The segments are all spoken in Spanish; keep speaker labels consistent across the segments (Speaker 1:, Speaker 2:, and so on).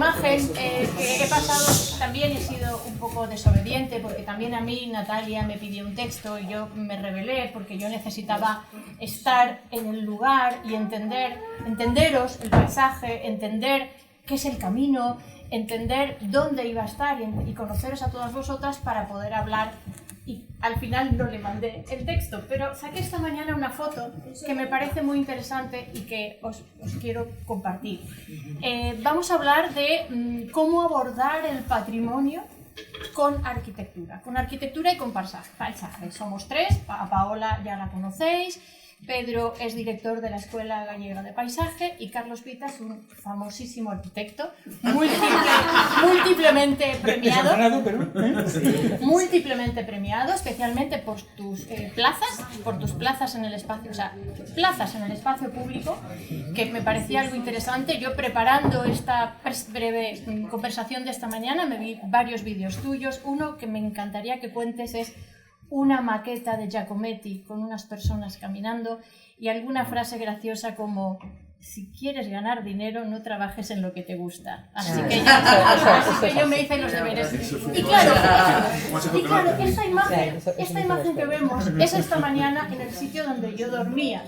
Speaker 1: imagen que he pasado, también he sido un poco desobediente, porque también a mí Natalia me pidió un texto y yo me rebelé porque yo necesitaba estar en el lugar y entenderos el paisaje, entender qué es el camino, entender dónde iba a estar y conoceros a todas vosotras para poder hablar. Y al final no le mandé el texto, pero saqué esta mañana una foto que me parece muy interesante y que os quiero compartir. Vamos a hablar de cómo abordar el patrimonio con arquitectura y con paisaje. Somos tres, a Paola ya la conocéis, Pedro es director de la Escuela Gallega de Paisaje y Carlos Pita es un famosísimo arquitecto, múltiplemente premiado, múltiplemente premiado, especialmente por tus plazas en el espacio, o sea, plazas en el espacio público, que me parecía algo interesante. Yo preparando esta breve conversación de esta mañana me vi varios vídeos tuyos. Uno que me encantaría que cuentes es una maqueta de Giacometti con unas personas caminando y alguna frase graciosa como: si quieres ganar dinero, no trabajes en lo que te gusta. Así que yo me hice los deberes. Y claro, esta imagen que vemos es esta mañana en el sitio donde yo dormía.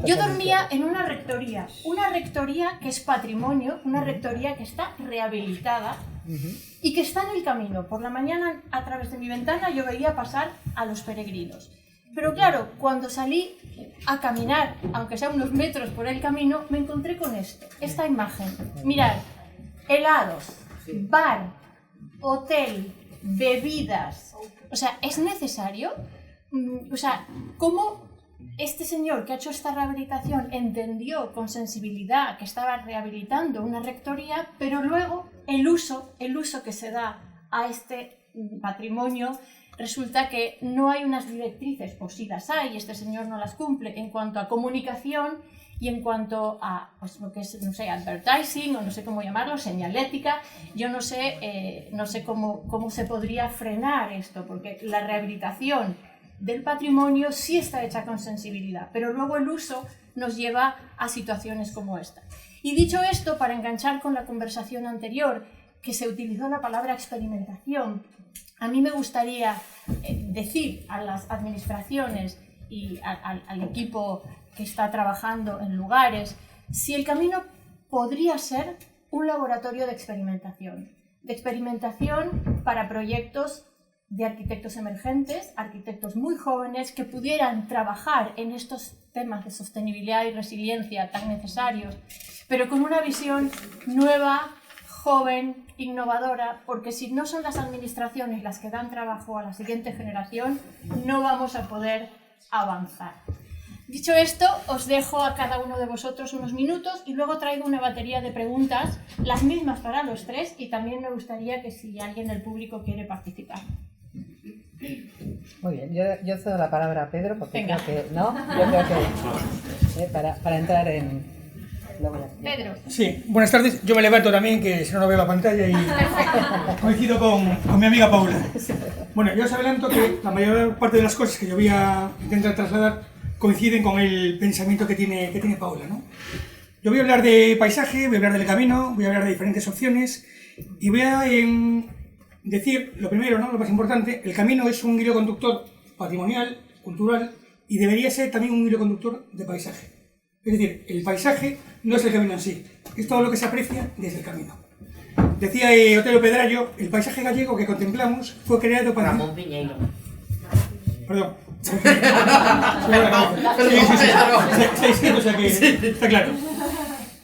Speaker 1: Yo dormía en una rectoría que es patrimonio, una rectoría que está rehabilitada y que está en el camino. Por la mañana, a través de mi ventana, yo veía pasar a los peregrinos. Pero claro, cuando salí a caminar, aunque sea unos metros por el camino, me encontré con esta imagen. Mirad, helados, bar, hotel, bebidas. O sea, ¿es necesario? O sea, ¿cómo este señor que ha hecho esta rehabilitación entendió con sensibilidad que estaba rehabilitando una rectoría, pero luego el uso que se da a este patrimonio resulta que no hay unas directrices, o sí las hay, este señor no las cumple, en cuanto a comunicación y en cuanto a pues, lo que es, no sé, advertising, o no sé cómo llamarlo, señalética. Yo no sé cómo se podría frenar esto, porque la rehabilitación del patrimonio sí está hecha con sensibilidad, pero luego el uso nos lleva a situaciones como esta. Y dicho esto, para enganchar con la conversación anterior, que se utilizó la palabra experimentación, a mí me gustaría decir a las administraciones y al equipo que está trabajando en lugares, si el camino podría ser un laboratorio de experimentación para proyectos de arquitectos emergentes, arquitectos muy jóvenes que pudieran trabajar en estos temas de sostenibilidad y resiliencia tan necesarios, pero con una visión nueva, joven, innovadora, porque si no son las administraciones las que dan trabajo a la siguiente generación, no vamos a poder avanzar. Dicho esto, os dejo a cada uno de vosotros unos minutos y luego traigo una batería de preguntas, las mismas para los tres, y también me gustaría que si alguien del público quiere participar.
Speaker 2: Muy bien, yo cedo la palabra a Pedro porque creo que para entrar en...
Speaker 1: Pedro.
Speaker 3: Sí, buenas tardes. Yo me levanto también, que si no, no veo la pantalla, y coincido con mi amiga Paula. Bueno, yo os adelanto que la mayor parte de las cosas que yo voy a intentar trasladar coinciden con el pensamiento que tiene Paula, ¿no? Yo voy a hablar de paisaje, voy a hablar del camino, voy a hablar de diferentes opciones y voy a decir lo primero, ¿no? Lo más importante: el camino es un hilo conductor patrimonial, cultural, y debería ser también un hilo conductor de paisaje. Es decir, el paisaje no es el camino en sí, es todo lo que se aprecia desde el camino. Decía Otelo Pedrayo, el paisaje gallego que contemplamos fue creado para...
Speaker 4: Ramón Piñeiro.
Speaker 3: Perdón. Sí, o sea que está claro.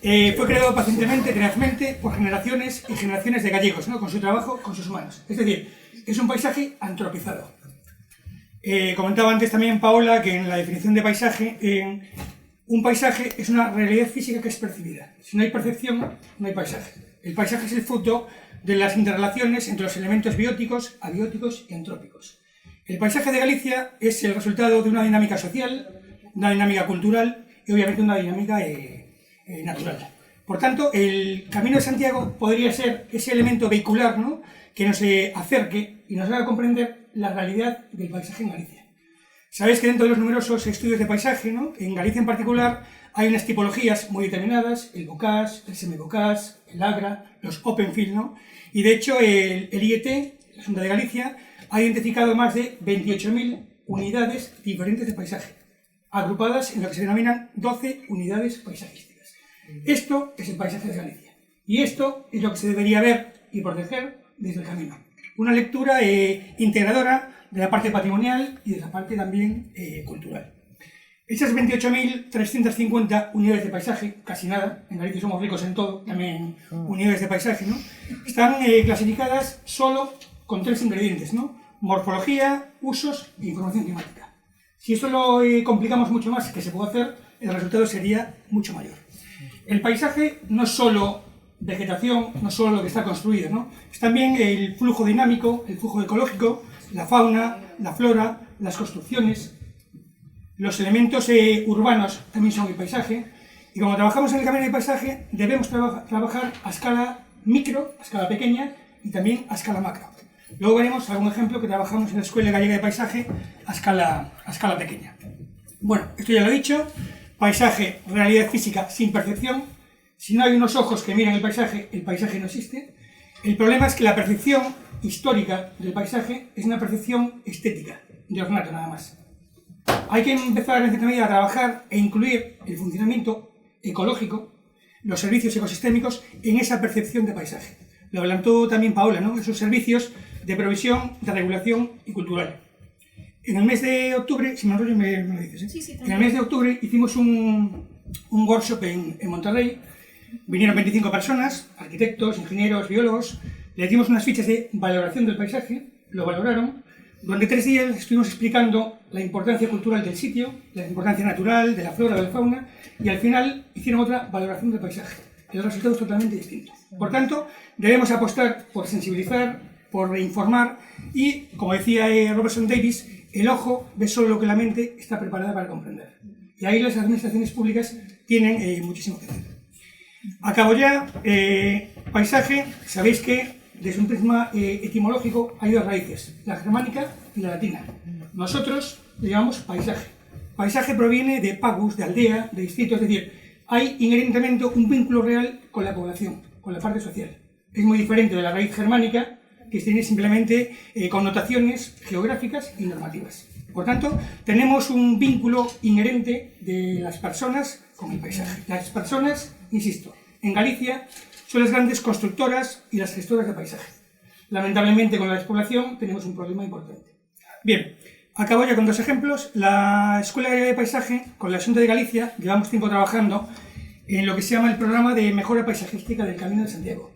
Speaker 3: Fue creado pacientemente, tenazmente, por generaciones y generaciones de gallegos, ¿no? Con su trabajo, con sus manos. Es decir, es un paisaje antropizado. Comentaba antes también Paola que en la definición de paisaje, un paisaje es una realidad física que es percibida. Si no hay percepción, no hay paisaje. El paisaje es el fruto de las interrelaciones entre los elementos bióticos, abióticos y antrópicos. El paisaje de Galicia es el resultado de una dinámica social, una dinámica cultural y obviamente una dinámica natural. Por tanto, el Camino de Santiago podría ser ese elemento vehicular, ¿no?, que nos acerque y nos haga comprender la realidad del paisaje en Galicia. Sabéis que dentro de los numerosos estudios de paisaje, ¿no?, en Galicia en particular, hay unas tipologías muy determinadas, el bocage, el semibocage, el agra, los open field, ¿no? Y de hecho el IET, la Junta de Galicia, ha identificado más de 28.000 unidades diferentes de paisaje, agrupadas en lo que se denominan 12 unidades paisajísticas. Esto es el paisaje de Galicia. Y esto es lo que se debería ver y proteger desde el camino. Una lectura integradora de la parte patrimonial y de la parte también cultural. Esas 28.350 unidades de paisaje, casi nada, en Galicia somos ricos en todo, también unidades de paisaje, ¿no?, están clasificadas solo con 3 ingredientes, ¿no?: morfología, usos e información climática. Si esto lo complicamos mucho más, que se puede hacer, el resultado sería mucho mayor. El paisaje no es solo vegetación, no es solo lo que está construido, ¿no?, es también el flujo dinámico, el flujo ecológico, la fauna, la flora, las construcciones. Los elementos urbanos también son el paisaje, y como trabajamos en el camino de paisaje, debemos trabajar a escala micro, a escala pequeña, y también a escala macro. Luego veremos algún ejemplo que trabajamos en la Escuela Gallega de Paisaje a escala pequeña. Bueno, esto ya lo he dicho: paisaje, realidad física sin percepción. Si no hay unos ojos que miran el paisaje no existe. El problema es que la percepción histórica del paisaje es una percepción estética, de ornato nada más. Hay que empezar en cierta medida a trabajar e incluir el funcionamiento ecológico, los servicios ecosistémicos en esa percepción de paisaje. Lo adelantó también Paola, ¿no?, esos servicios de provisión, de regulación y cultural. En el mes de octubre, si me enrollo me lo dices, ¿eh?
Speaker 1: Sí,
Speaker 3: en el mes de octubre hicimos un workshop en Monterrey. Vinieron 25 personas, arquitectos, ingenieros, biólogos. Les dimos unas fichas de valoración del paisaje, lo valoraron. Durante 3 días estuvimos explicando la importancia cultural del sitio, la importancia natural, de la flora, de la fauna, y al final hicieron otra valoración del paisaje. El resultado es totalmente distinto. Por tanto, debemos apostar por sensibilizar, por informar, y, como decía Robertson Davies, el ojo ve solo lo que la mente está preparada para comprender. Y ahí las administraciones públicas tienen muchísimo que hacer. Acabo ya. Paisaje, sabéis que desde un prisma etimológico hay 2 raíces, la germánica y la latina. Nosotros le llamamos paisaje. Paisaje proviene de pagus, de aldea, de distrito, es decir, hay inherentemente un vínculo real con la población, con la parte social. Es muy diferente de la raíz germánica, que tiene simplemente connotaciones geográficas y normativas. Por tanto, tenemos un vínculo inherente de las personas con el paisaje. Las personas, insisto, en Galicia son las grandes constructoras y las gestoras de paisaje. Lamentablemente, con la despoblación tenemos un problema importante. Bien, acabo ya con 2 ejemplos. La Escuela Gallega de Paisaje, con la Xunta de Galicia, llevamos tiempo trabajando en lo que se llama el Programa de Mejora Paisajística del Camino de Santiago.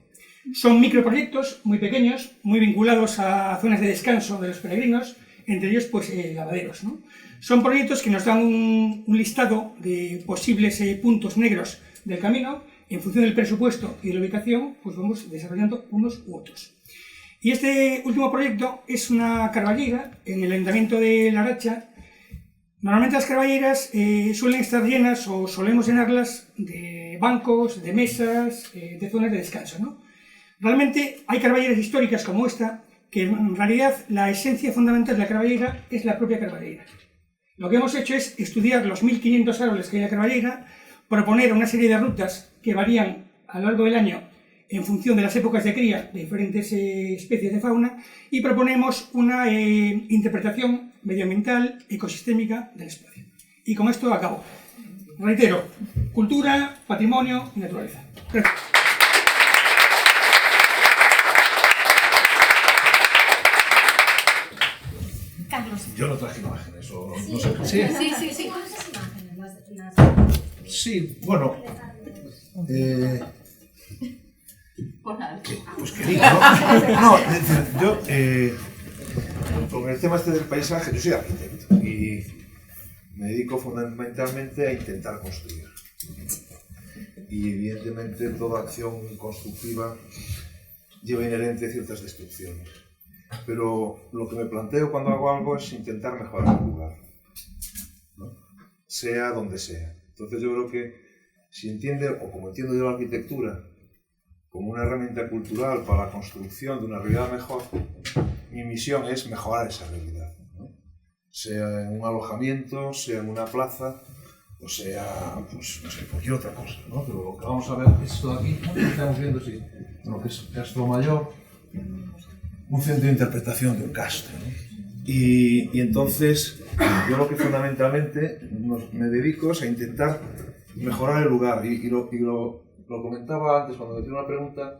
Speaker 3: Son microproyectos muy pequeños, muy vinculados a zonas de descanso de los peregrinos, entre ellos pues lavaderos, ¿no? Son proyectos que nos dan un listado de posibles puntos negros del camino. En función del presupuesto y de la ubicación, pues vamos desarrollando unos u otros. Y este último proyecto es una carballeira en el Ayuntamiento de Laracha. Normalmente las carballeiras suelen estar llenas, o solemos llenarlas, de bancos, de mesas, de zonas de descanso, ¿no? Realmente hay carballeiras históricas como esta, que en realidad la esencia fundamental de la carballeira es la propia carballeira. Lo que hemos hecho es estudiar los 1.500 árboles que hay en la carballeira, proponer una serie de rutas que varían a lo largo del año en función de las épocas de cría de diferentes especies de fauna, y proponemos una interpretación medioambiental, ecosistémica del espacio. Y con esto acabo. Reitero, cultura, patrimonio y naturaleza. Gracias.
Speaker 1: Carlos.
Speaker 4: Yo no traje imágenes, o no
Speaker 1: Sí.
Speaker 4: sé.
Speaker 1: Sí.
Speaker 4: Sí, bueno. Pues querido, ¿no? No, es decir, yo, con el tema este del paisaje, yo soy arquitecto y me dedico fundamentalmente a intentar construir. Y evidentemente toda acción constructiva lleva inherente ciertas destrucciones. Pero lo que me planteo cuando hago algo es intentar mejorar el lugar, ¿no? Sea donde sea. Entonces yo creo que si entiende, o como entiendo yo la arquitectura, como una herramienta cultural para la construcción de una realidad mejor, mi misión es mejorar esa realidad, ¿no? sea en un alojamiento, sea en una plaza, o sea, pues no sé, cualquier otra cosa, ¿no? Pero lo que vamos a ver, esto de aquí, ¿no? Estamos viendo, sí, lo que es Castro Mayor, un centro de interpretación de un castro, ¿no? Y entonces, yo lo que fundamentalmente me dedico es a intentar mejorar el lugar, y lo comentaba antes cuando me hicieron una pregunta.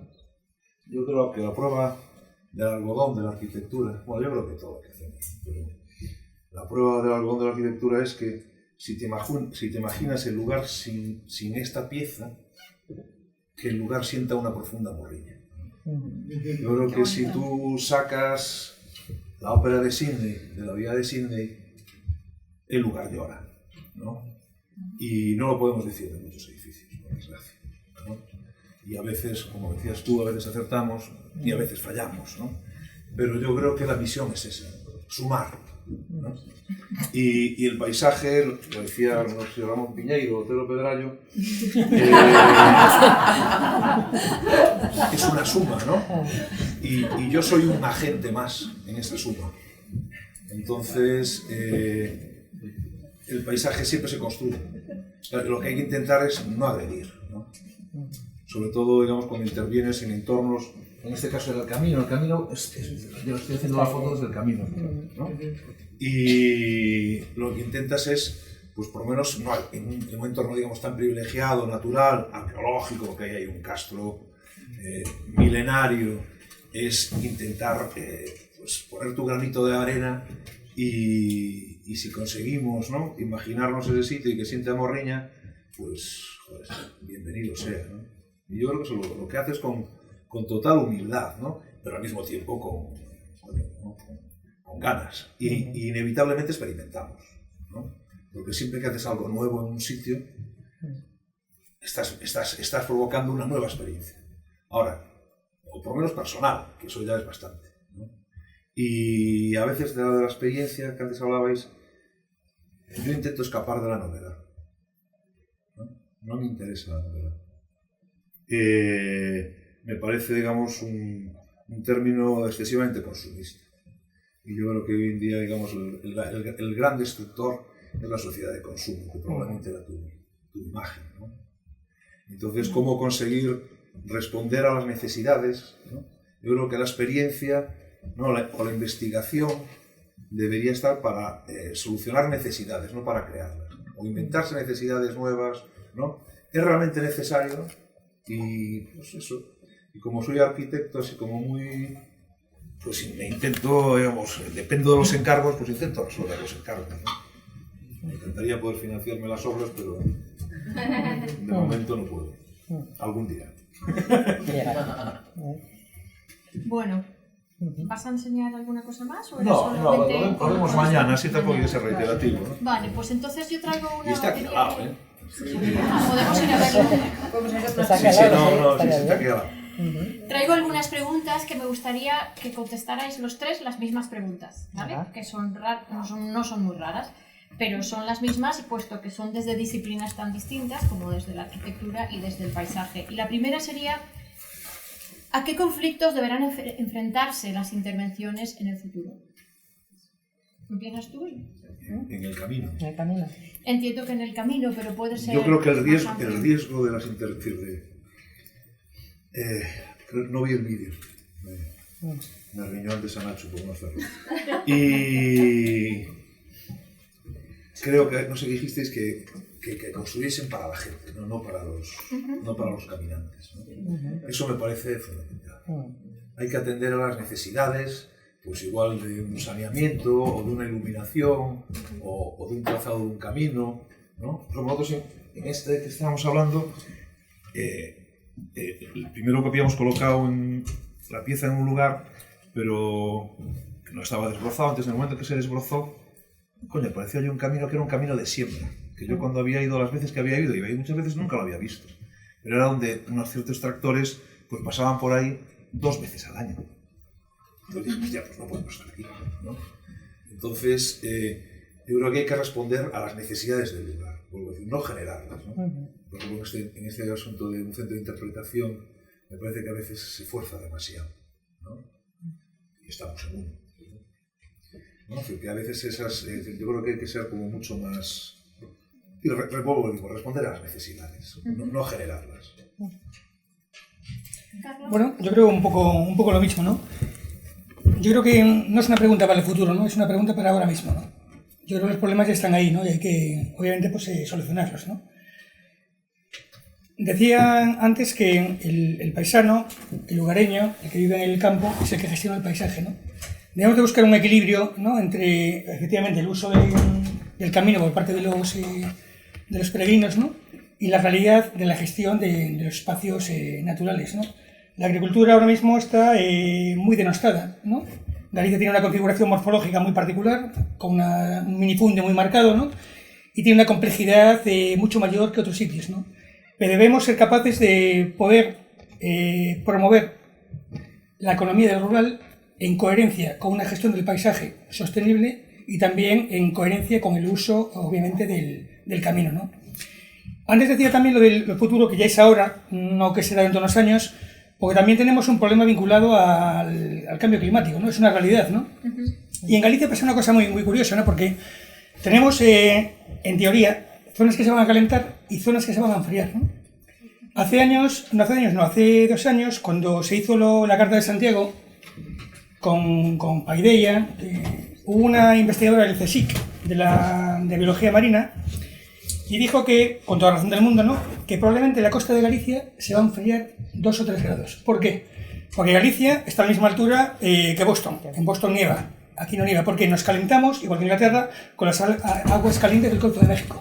Speaker 4: Yo creo que la prueba del algodón de la arquitectura, bueno, yo creo que todo lo que hacemos, pero la prueba del algodón de la arquitectura es que si te imaginas el lugar sin esta pieza, que el lugar sienta una profunda morriña. Yo creo que si tú sacas la ópera de Sydney, de la vida de Sydney, el lugar llora, ¿no? Y no lo podemos decir de muchos edificios, por desgracia, ¿no? Y a veces, como decías tú, a veces acertamos y a veces fallamos, ¿no? Pero yo creo que la misión es esa, sumar, ¿no? Y el paisaje, lo decía el señor Ramón Piñeiro, Otero Pedrallo, es una suma, ¿no? Y yo soy un agente más en esa suma. Entonces, el paisaje siempre se construye. Lo que hay que intentar es no agredir, ¿no? Sobre todo, digamos, cuando intervienes en entornos, en este caso era el camino. Yo estoy haciendo la foto desde el camino, ¿no? Y lo que intentas es, pues por lo menos, no, en un entorno, digamos, tan privilegiado, natural, arqueológico, que hay un castro milenario, es intentar pues, poner tu granito de arena y si conseguimos, ¿no? Imaginarnos ese sitio y que siente morriña, pues, joder, bienvenido sea, ¿no? Y yo creo que eso lo que haces con total humildad, ¿no? Pero al mismo tiempo con ganas. Y inevitablemente experimentamos, ¿no? Porque siempre que haces algo nuevo en un sitio, estás provocando una nueva experiencia. Ahora, o por lo menos personal, que eso ya es bastante, ¿no? Y a veces de la experiencia que antes hablabais, yo intento escapar de la novedad. No me interesa la novedad. Me parece, digamos, un término excesivamente consumista. Y yo creo que hoy en día, digamos, el gran destructor es la sociedad de consumo, que probablemente era tu imagen, ¿no? Entonces, ¿cómo conseguir responder a las necesidades, ¿no? Yo creo que la experiencia, ¿no? o la investigación debería estar para solucionar necesidades, no para crearlas, o inventarse necesidades nuevas, ¿no? Es realmente necesario. Y pues eso, y como soy arquitecto, así como muy, pues me intento, digamos, dependo de los encargos, pues intento resolver los encargos, ¿no? Me encantaría poder financiarme las obras, pero de momento no puedo. Algún día.
Speaker 1: Bueno, ¿vas a enseñar alguna cosa más? ¿O
Speaker 4: lo podemos mañana, así tampoco hay que ser reiterativo, ¿no?
Speaker 1: Vale, pues entonces yo traigo una...
Speaker 4: Y está aquí al lado, ¿eh?
Speaker 1: Podemos ir a verlo.
Speaker 4: Sí, está aquí al lado.
Speaker 1: Traigo algunas preguntas que me gustaría que contestarais los tres las mismas preguntas, ¿vale? Que no son muy raras, pero son las mismas, y puesto que son desde disciplinas tan distintas como desde la arquitectura y desde el paisaje. Y la primera sería: ¿a qué conflictos deberán enfrentarse las intervenciones en el futuro? ¿Empiezas tú?
Speaker 4: En el camino.
Speaker 2: En el camino.
Speaker 1: Entiendo que en el camino, pero puede ser...
Speaker 4: Yo creo que el riesgo de las intervenciones... no vi el vídeo. Me riñó antes a Nacho por no hacerlo. Y creo que, no sé qué dijisteis, que construyesen para la gente, no para los caminantes, ¿no? Eso me parece fundamental. Hay que atender a las necesidades, pues igual de un saneamiento, o de una iluminación, o de un trazado de un camino, ¿no? Pero nosotros en este que estábamos hablando, el primero que habíamos colocado la pieza en un lugar, pero que no estaba desbrozado. Antes, en el momento que se desbrozó, coño, parecía yo un camino que era un camino de siembra, que yo cuando había ido, las veces que había ido, y muchas veces nunca lo había visto, pero era donde unos ciertos tractores pues pasaban por ahí 2 veces al año. Entonces, pues ya, pues no podemos estar aquí, ¿no? Entonces, yo creo que hay que responder a las necesidades del lugar, vuelvo a decir, no generarlas, ¿no? Por ejemplo, en este asunto de un centro de interpretación, me parece que a veces se fuerza demasiado, ¿no? Y estamos en uno, ¿no? ¿no? Que a veces esas, yo creo que hay que ser como mucho más, y responder a las necesidades, no generarlas.
Speaker 3: Bueno, yo creo un poco lo mismo, ¿no? Yo creo que no es una pregunta para el futuro, ¿no? Es una pregunta para ahora mismo, ¿no? Yo creo que los problemas ya están ahí, ¿no? Y hay que, obviamente, pues solucionarlos, ¿no? Decía antes que el paisano, el lugareño, el que vive en el campo, es el que gestiona el paisaje, ¿no? Debemos de buscar un equilibrio, ¿no? Entre, efectivamente, el uso del camino por parte de los peregrinos, ¿no? Y la realidad de la gestión de los espacios naturales, ¿no? La agricultura ahora mismo está muy denostada, ¿no? Galicia tiene una configuración morfológica muy particular, con un minifundio muy marcado, ¿no? Y tiene una complejidad mucho mayor que otros sitios, ¿no? Pero debemos ser capaces de poder promover la economía del rural en coherencia con una gestión del paisaje sostenible y también en coherencia con el uso, obviamente, del camino, ¿no? Antes decía también lo del futuro, que ya es ahora, no que será dentro de unos años, porque también tenemos un problema vinculado al cambio climático, ¿no? Es una realidad, ¿no? Y en Galicia pasa una cosa muy, muy curiosa, ¿no? Porque tenemos, en teoría, zonas que se van a calentar y zonas que se van a enfriar, ¿no? Hace 2 años, cuando se hizo la Carta de Santiago con Paideia, hubo una investigadora del CSIC de Biología Marina y dijo que, con toda razón del mundo, ¿no? Que probablemente la costa de Galicia se va a enfriar 2 o 3 grados. ¿Por qué? Porque Galicia está a la misma altura que Boston. En Boston nieva, aquí no nieva, porque nos calentamos, igual que Inglaterra, con las aguas calientes del Golfo de México.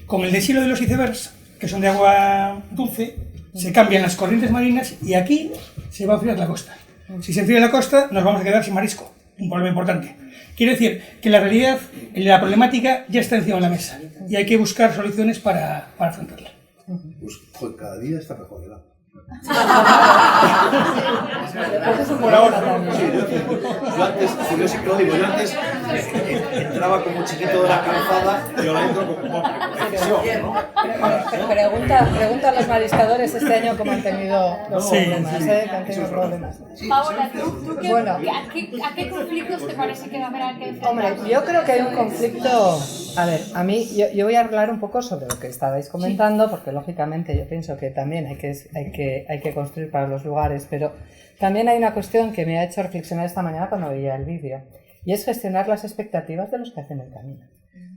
Speaker 3: Con el deshielo de los icebergs, que son de agua dulce, se cambian las corrientes marinas y aquí se va a enfriar la costa. Si se enfría la costa, nos vamos a quedar sin marisco, un problema importante. Quiero decir que la realidad, la problemática ya está encima de la mesa y hay que buscar soluciones para afrontarla.
Speaker 4: Pues joder, cada día está mejor el agua.
Speaker 3: Por ahora.
Speaker 4: Sí, yo antes entraba como chiquito de la calzada y ahora entro como
Speaker 2: Pregunta a los mariscadores este año cómo han tenido los problemas, que han tenido problemas.
Speaker 1: Paola, ¿tú qué,
Speaker 2: Bueno.
Speaker 1: ¿a qué conflictos te parece que va a haber que enfrentar?
Speaker 2: Hombre, yo creo que hay un conflicto. A ver, a mí, yo voy a hablar un poco sobre lo que estabais comentando, porque lógicamente yo pienso que también hay que construir para los lugares, pero también hay una cuestión que me ha hecho reflexionar esta mañana cuando veía el vídeo, y es gestionar las expectativas de los que hacen el camino.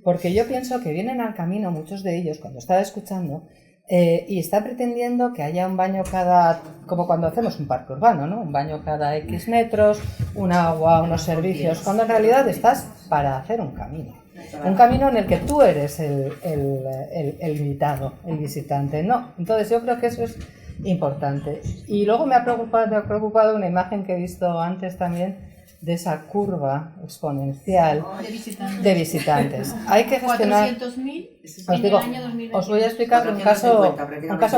Speaker 2: Porque yo pienso que vienen al camino, muchos de ellos, cuando estaba escuchando, y están pretendiendo que haya un baño como cuando hacemos un parque urbano, ¿no? Un baño cada X metros, un agua, unos servicios, cuando en realidad estás para hacer un camino. Un camino en el que tú eres el invitado, el visitante, ¿no? Entonces yo creo que eso es importante. Y luego me ha preocupado una imagen que he visto antes también, de esa curva exponencial de visitantes. Hay que gestionar...
Speaker 1: 400.000 en el año 2020.
Speaker 2: Os voy a explicar un caso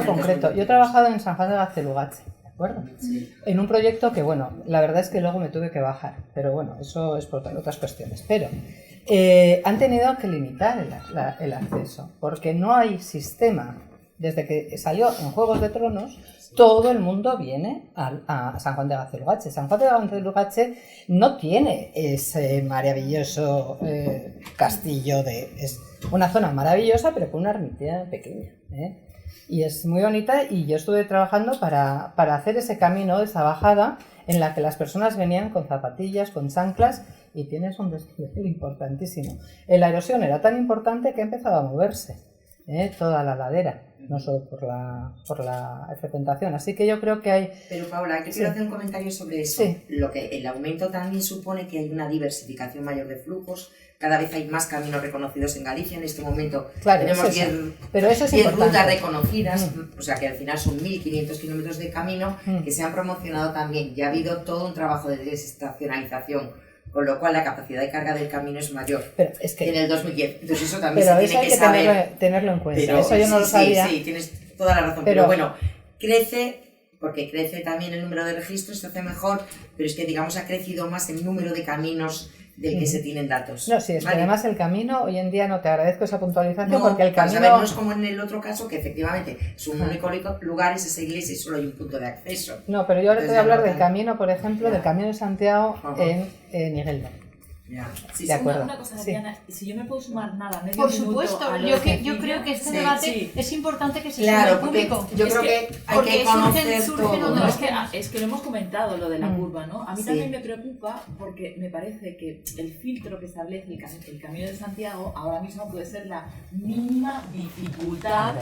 Speaker 2: concreto. Yo he trabajado en San Juan de Gacelugache, ¿de acuerdo? Sí. En un proyecto que, bueno, la verdad es que luego me tuve que bajar, pero bueno, eso es por otras cuestiones. Pero han tenido que limitar el acceso, porque no hay sistema. Desde que salió en Juegos de Tronos, todo el mundo viene a San Juan de Gacelugache. San Juan de Gacelugache no tiene ese maravilloso castillo. Es una zona maravillosa, pero con una ermita pequeña, ¿eh? Y es muy bonita, y yo estuve trabajando para hacer ese camino, esa bajada, en la que las personas venían con zapatillas, con chanclas, y tienes un desnivel importantísimo. La erosión era tan importante que empezaba a moverse toda la ladera. No solo por la frecuentación. Así que yo creo que hay...
Speaker 5: Pero Paola, quiero hacer un comentario sobre eso.
Speaker 2: Sí.
Speaker 5: Lo que el aumento también supone que hay una diversificación mayor de flujos. Cada vez hay más caminos reconocidos en Galicia. En este momento tenemos 10 rutas reconocidas, o sea que al final son 1.500 kilómetros de camino que se han promocionado también. Ya ha habido todo un trabajo de desestacionalización, con lo cual la capacidad de carga del camino es mayor.
Speaker 2: Pero es que,
Speaker 5: en el 2010. Entonces eso también
Speaker 2: pero
Speaker 5: se
Speaker 2: eso
Speaker 5: tiene
Speaker 2: hay
Speaker 5: que saber.
Speaker 2: Tenerlo en cuenta.
Speaker 5: Pero,
Speaker 2: eso yo no lo sabía.
Speaker 5: Sí, tienes toda la razón. Pero bueno, crece, porque crece también el número de registros, se hace mejor, pero es que digamos ha crecido más el número de caminos del que se tienen datos.
Speaker 2: No, sí, es que además el camino, hoy en día no te agradezco esa puntualización, porque el camino...
Speaker 5: No es como en el otro caso, que efectivamente es un único lugar, es esa iglesia y solo hay un punto de acceso.
Speaker 2: No, pero yo ahora te voy a hablar del camino, por ejemplo, del Camino de Santiago en Igeldo.
Speaker 6: Sí,
Speaker 2: de acuerdo.
Speaker 6: Una cosa, Diana, si yo me puedo sumar nada, medio
Speaker 1: por
Speaker 6: minuto
Speaker 1: supuesto,
Speaker 6: a
Speaker 1: yo creo que este debate es importante que se sume
Speaker 5: claro,
Speaker 1: al público.
Speaker 5: Yo creo que hay que conocer todo.
Speaker 6: No, es que lo hemos comentado, lo de la curva, ¿no? A mí también me preocupa porque me parece que el filtro que establece el Camino de Santiago ahora mismo puede ser la mínima dificultad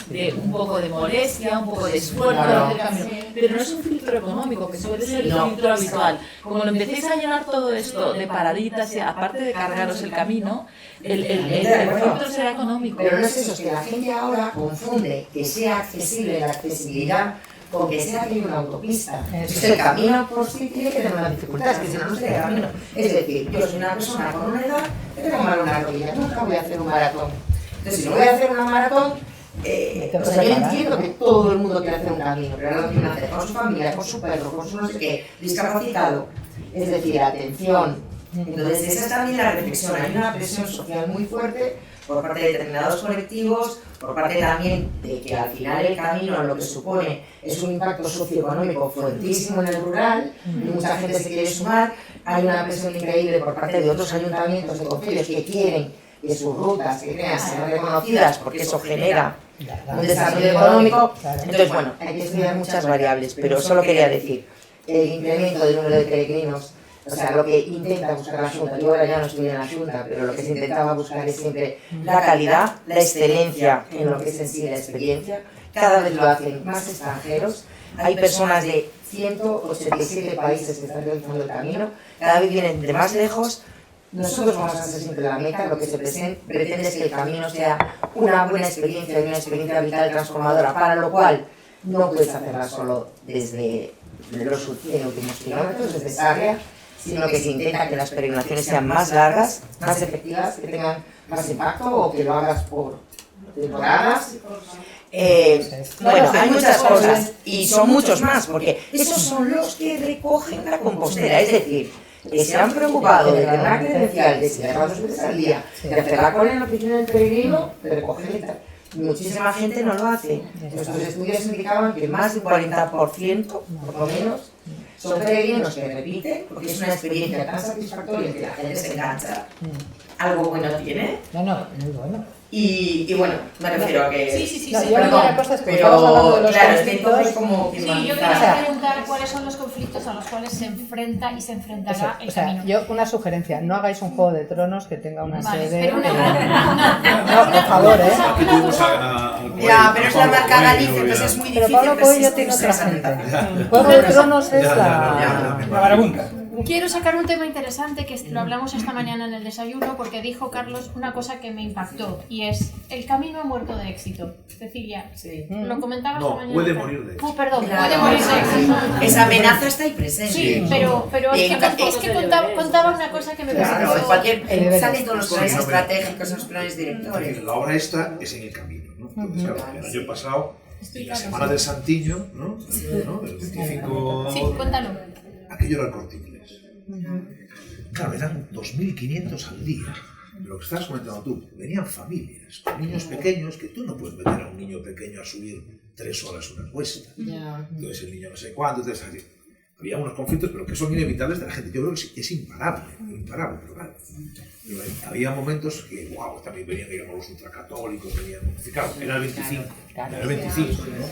Speaker 6: de un poco de molestia, un poco de esfuerzo del camino. Pero no es un filtro económico, que suele ser el filtro habitual. Como lo empecéis a llenar todo esto de paraditas, y aparte de cargaros el camino, el filtro será económico.
Speaker 5: Pero no es eso, es que la gente ahora confunde que sea accesible la accesibilidad con que sea que hay una autopista. Entonces el camino por sí tiene que tener una dificultad, es que si no, no sería camino. Es decir, yo soy una persona con una edad que tengo mal una rodilla, nunca voy a hacer un maratón. Entonces si no voy a hacer una maratón, o sea, yo entiendo que todo el mundo quiere hacer un camino, pero ahora lo quieren hacer con su familia, con su perro, con su no sé qué, discapacitado. Es decir, atención. Entonces esa es también la reflexión, hay una presión social muy fuerte por parte de determinados colectivos, por parte también de que al final el camino lo que supone es un impacto socioeconómico fuertísimo en el rural, y mucha gente se quiere sumar, hay una presión increíble por parte de otros ayuntamientos de concilios que quieren que sus rutas que crean sean reconocidas porque eso genera un desarrollo económico. Entonces bueno, hay que estudiar muchas variables, pero solo quería decir, el incremento del número de peregrinos, o sea, lo que intenta buscar la Junta, yo ahora ya no estoy en la Junta, pero lo que se intentaba buscar es siempre la calidad, la excelencia en lo que es en sí la experiencia. Cada vez lo hacen más extranjeros, hay personas de 187 países que están realizando el camino, cada vez vienen de más lejos. Nosotros vamos a hacer siempre la meta, lo que se pretende es que el camino sea una buena experiencia y una experiencia vital transformadora, para lo cual no puedes hacerla solo desde los últimos kilómetros, desde esa área, sino que se intenta que las peregrinaciones sean más largas, más efectivas, que tengan más impacto o que lo hagas por temporadas. Bueno, hay muchas cosas y son muchos más, porque esos son los que recogen la compostera, es decir, que se han preocupado de tener una credencial, de estudiar 2 veces al día, de hacer la cola en la oficina del peregrino, de recoger y tal. Muchísima gente no lo hace. Nuestros estudios indicaban que más del 40%, por lo menos, son peregrinos que repiten, porque es una experiencia tan satisfactoria que la gente se engancha. Algo bueno tiene.
Speaker 2: No, muy bueno.
Speaker 5: Y bueno, me refiero a que...
Speaker 1: Sí.
Speaker 5: Perdón, pero claro, es que entonces como...
Speaker 1: Sí, yo quería preguntar cuáles son los conflictos a los cuales se enfrenta y se enfrentará el camino.
Speaker 2: Yo una sugerencia, no hagáis un Juego de Tronos que tenga una sede...
Speaker 1: Pero
Speaker 2: no, por favor,
Speaker 5: Ya, pero es la marca Galicia, entonces es muy difícil.
Speaker 2: Pero Pablo Coelho tiene otra gente. El Juego de Tronos es
Speaker 3: la marabunta.
Speaker 1: Quiero sacar un tema interesante que lo hablamos esta mañana en el desayuno, porque dijo Carlos una cosa que me impactó, y es: el camino ha muerto de éxito. Cecilia, lo comentaba esta mañana.
Speaker 4: Puede morir de éxito.
Speaker 1: Perdón, puede morir de éxito.
Speaker 5: Esa amenaza está ahí presente.
Speaker 1: Sí, pero es que contaba una cosa que me pareció...
Speaker 5: Salen todos los planes estratégicos, los planes directores.
Speaker 4: La obra esta es en el camino, ¿no? Entonces, claro, el año pasado, en la Semana del Santiño, ¿no? El 25...
Speaker 1: Sí, cuéntalo.
Speaker 4: Aquello era el Corte Inglés. Claro, eran 2.500 al día. Lo que estás comentando tú, venían familias con niños pequeños, que tú no puedes meter a un niño pequeño a subir 3 horas una cuesta. Entonces el niño no sé cuánto, entonces había unos conflictos, pero que son inevitables de la gente. Yo creo que es imparable, pero claro. Pero había momentos que, wow, también venían, digamos, los ultracatólicos, venían, claro, era el 25, ¿no?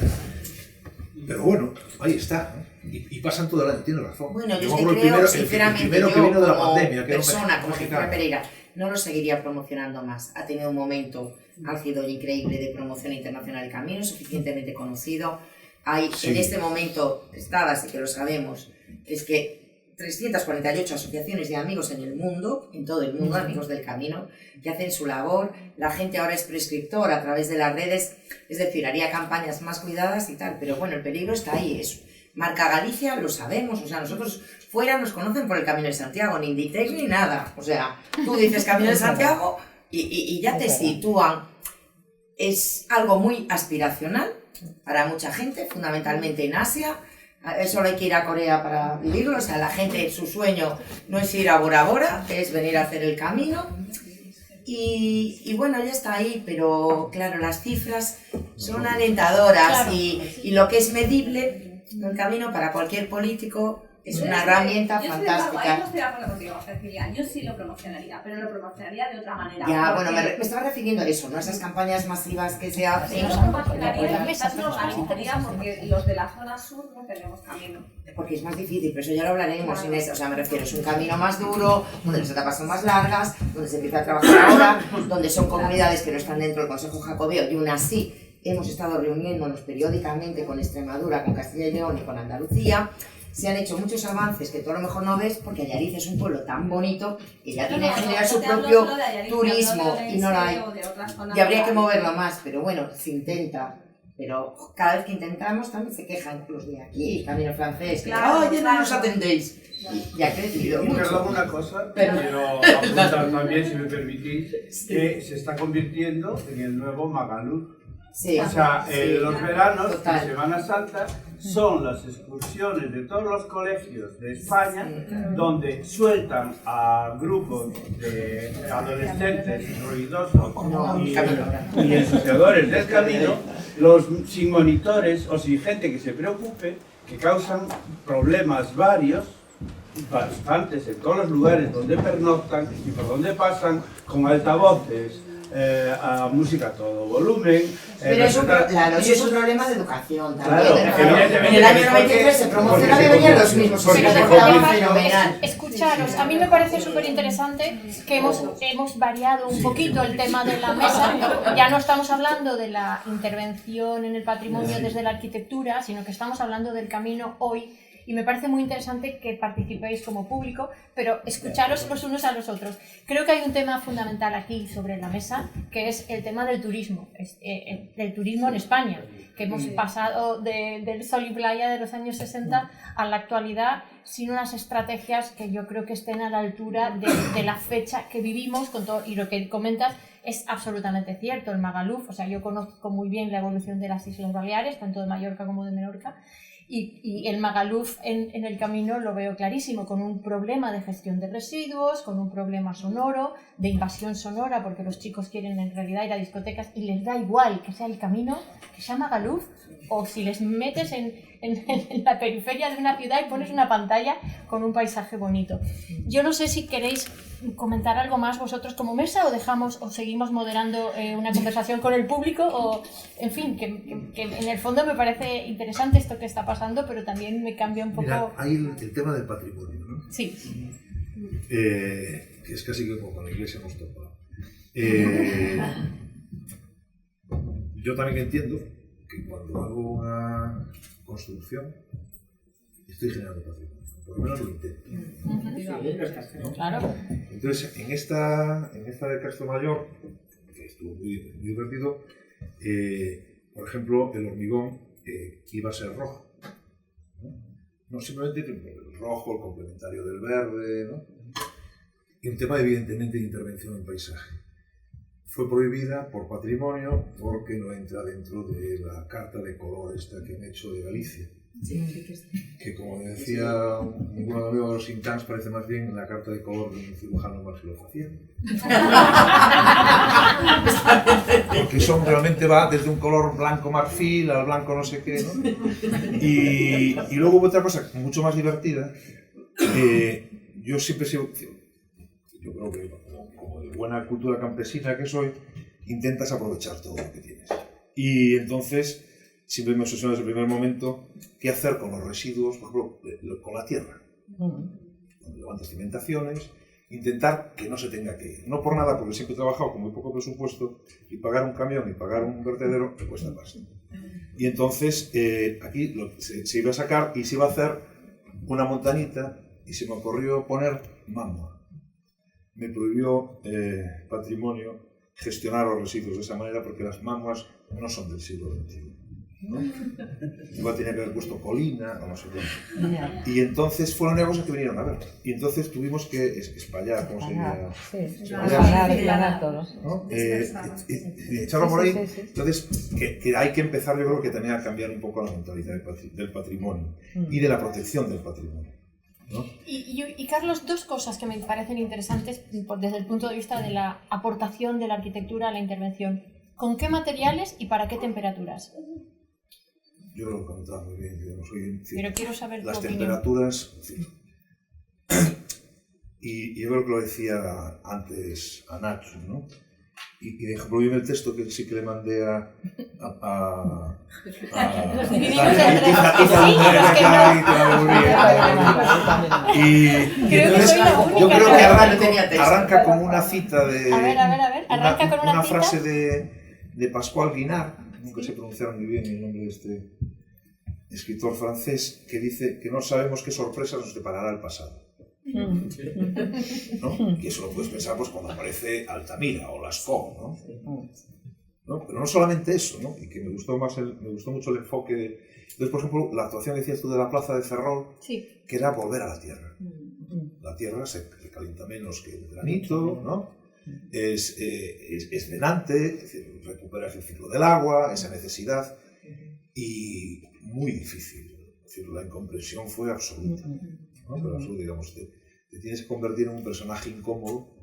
Speaker 4: Pero bueno, ahí está, ¿no? Y pasan todo el año, tiene razón.
Speaker 5: Bueno, yo creo, sinceramente, yo como persona, como Cecilia Pereira, no lo seguiría promocionando más. Ha tenido un momento álgido y increíble de promoción internacional del camino, suficientemente conocido. Hay en este momento, así que lo sabemos, es que 348 asociaciones de amigos en el mundo, en todo el mundo, amigos del camino, que hacen su labor. La gente ahora es prescriptora a través de las redes, es decir, haría campañas más cuidadas y tal, pero bueno, el peligro está ahí. Es marca Galicia, lo sabemos, o sea, nosotros fuera nos conocen por el Camino de Santiago, ni Inditex ni nada, o sea, tú dices Camino de Santiago y ya te sitúan. Es algo muy aspiracional para mucha gente, fundamentalmente en Asia. Solo hay que ir a Corea para vivirlo, o sea, la gente, su sueño no es ir a Bora Bora, es venir a hacer el camino. Y bueno, ya está ahí, pero claro, las cifras son alentadoras, y lo que es medible, el camino para cualquier político es una herramienta fantástica.
Speaker 7: Yo estoy de acuerdo contigo, Cecilia. Yo sí lo promocionaría, pero lo promocionaría de otra manera.
Speaker 5: Ya, bueno, me estaba refiriendo a eso, ¿no? Esas campañas masivas que se hacen.
Speaker 7: No promocionaría, quizás no organizaría porque los de la zona sur no tenemos camino.
Speaker 5: Porque es más difícil, pero eso ya lo hablaremos. Claro. O sea, me refiero, es un camino más duro, donde las etapas son más largas, donde se empieza a trabajar ahora, donde son comunidades que no están dentro del Consejo Jacobeo y aún así hemos estado reuniéndonos periódicamente con Extremadura, con Castilla y León y con Andalucía. Se han hecho muchos avances que tú a lo mejor no ves porque Allariz es un pueblo tan bonito que ya tiene que generar su propio turismo y no la hay. Y habría que moverlo más, pero bueno, se intenta. Pero cada vez que intentamos también se quejan los de aquí, también el francés, que oye, no nos atendéis. Y ha crecido mucho.
Speaker 8: Perdón una cosa, pero quiero apuntar también, si me permitís, que se está convirtiendo en el nuevo Magaluf.
Speaker 5: Sí,
Speaker 8: o sea, los veranos
Speaker 5: total.
Speaker 8: de Semana Santa son las excursiones de todos los colegios de España donde sueltan a grupos de adolescentes ruidosos y ensuciadores del camino, los sin monitores o sin gente que se preocupe, que causan problemas varios bastantes en todos los lugares donde pernoctan y por donde pasan con altavoces a música a todo volumen.
Speaker 5: Pero es un problema de educación también.
Speaker 8: Claro,
Speaker 5: en el año 93 se promocionaba y venían los mismos.
Speaker 1: Escucharos, a mí me parece súper interesante que hemos variado un poquito el tema de la mesa. Ya no estamos hablando de la intervención en el patrimonio desde la arquitectura, sino que estamos hablando del camino hoy. Y me parece muy interesante que participéis como público, pero escucharos los unos a los otros. Creo que hay un tema fundamental aquí sobre la mesa, que es el tema del turismo en España, que hemos pasado del sol y playa de los años 60 a la actualidad sin unas estrategias que yo creo que estén a la altura de la fecha que vivimos con todo, y lo que comentas es absolutamente cierto. El Magaluf, o sea, yo conozco muy bien la evolución de las Islas Baleares, tanto de Mallorca como de Menorca, y el Magaluf en el camino lo veo clarísimo, con un problema de gestión de residuos, con un problema sonoro, de invasión sonora, porque los chicos quieren en realidad ir a discotecas y les da igual que sea el camino, que sea Magaluf, o si les metes en la periferia de una ciudad y pones una pantalla con un paisaje bonito. Yo no sé si queréis comentar algo más vosotros como mesa o seguimos moderando una conversación con el público, o en fin, que en el fondo me parece interesante esto que está pasando, pero también me cambia un poco...
Speaker 4: Mira, hay el tema del patrimonio, ¿no?
Speaker 1: Sí.
Speaker 4: Que es casi como con la iglesia hemos topado. Yo también entiendo que cuando hago una construcción estoy generando patrimonio, por lo menos lo intento. ¿No?
Speaker 1: Claro.
Speaker 4: Entonces, en esta de Castro Mayor, que estuvo muy divertido, por ejemplo, el hormigón iba a ser rojo. No simplemente el rojo, el complementario del verde, ¿no? Y un tema evidentemente de intervención en paisaje. Fue prohibida por patrimonio porque no entra dentro de la carta de color esta que han hecho de Galicia. Sí. Que como decía un buen amigo de los Intans, parece más bien la carta de color de un cirujano maxilofacial. Porque eso realmente va desde un color blanco marfil al blanco no sé qué, ¿no? Y luego hubo otra cosa mucho más divertida. Yo siempre yo creo que como de buena cultura campesina que soy, intentas aprovechar todo lo que tienes. Y entonces siempre me obsesiono desde el primer momento qué hacer con los residuos, por ejemplo, con la tierra. Cuando levantas cimentaciones, intentar que no se tenga que ir. No por nada, porque siempre he trabajado con muy poco presupuesto y pagar un camión y pagar un vertedero me cuesta pasta. Y entonces aquí se iba a sacar y se iba a hacer una montañita y se me ocurrió poner magma. Me prohibió patrimonio gestionar los residuos de esa manera porque las magmas no son del siglo XXI. ¿No? Igual tenía que haber puesto colina o no sé qué. Y entonces fueron negocios que vinieron a ver. Y entonces tuvimos que espallar, ¿cómo se diría?
Speaker 2: Esplanar todos.
Speaker 4: ¿No? Echarlo por ahí. Entonces, que hay que empezar, yo creo que también a cambiar un poco la mentalidad del patrimonio y de la protección del patrimonio. ¿No?
Speaker 1: Y Carlos, dos cosas que me parecen interesantes desde el punto de vista de la aportación de la arquitectura a la intervención. ¿Con qué materiales y para qué temperaturas?
Speaker 4: yo lo comentaba muy bien, digamos, hoy en
Speaker 1: Pero quiero saber
Speaker 4: las
Speaker 1: tu
Speaker 4: temperaturas, en fin. Y yo creo que lo decía antes a Nacho, ¿no? Y de ejemplo, vi el texto que sí que le mandé a
Speaker 1: los dividimos entre
Speaker 4: y entonces yo creo que arranca con una cita de...
Speaker 1: A ver, arranca con una cita.
Speaker 4: Frase de Pascual Guinard, nunca se pronunciaron muy bien el nombre de este escritor francés, que dice que no sabemos qué sorpresas nos deparará el pasado. ¿No? Y eso lo puedes pensar pues, cuando aparece Altamira o Lascaux, ¿no? Pero no solamente eso, ¿no? Y que me gustó mucho el enfoque de... Entonces, por ejemplo, la actuación que decías tú de la plaza de Ferrol, sí, que era volver a la tierra. La tierra se calienta menos que el granito, ¿no? Es drenante, es decir, recuperas el ciclo del agua, esa necesidad, y muy difícil. Es decir, la incomprensión fue absoluta. ¿No? Pero eso, digamos, te tienes que convertir en un personaje incómodo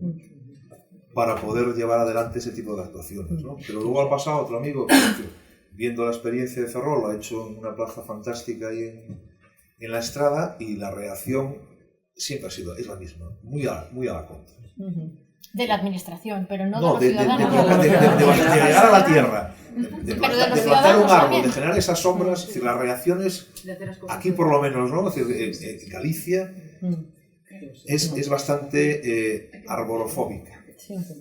Speaker 4: para poder llevar adelante ese tipo de actuaciones, ¿no? Pero luego ha pasado otro amigo que, viendo la experiencia de Ferrol, lo ha hecho en una plaza fantástica ahí en la Estrada, y la reacción siempre es la misma, muy a la contra.
Speaker 1: De la administración, pero no de los ciudadanos.
Speaker 4: De llegar a la tierra, de plantar un árbol, de generar esas sombras, es decir, las reacciones, aquí por lo menos, ¿no? Es decir, en Galicia es bastante arborofóbica,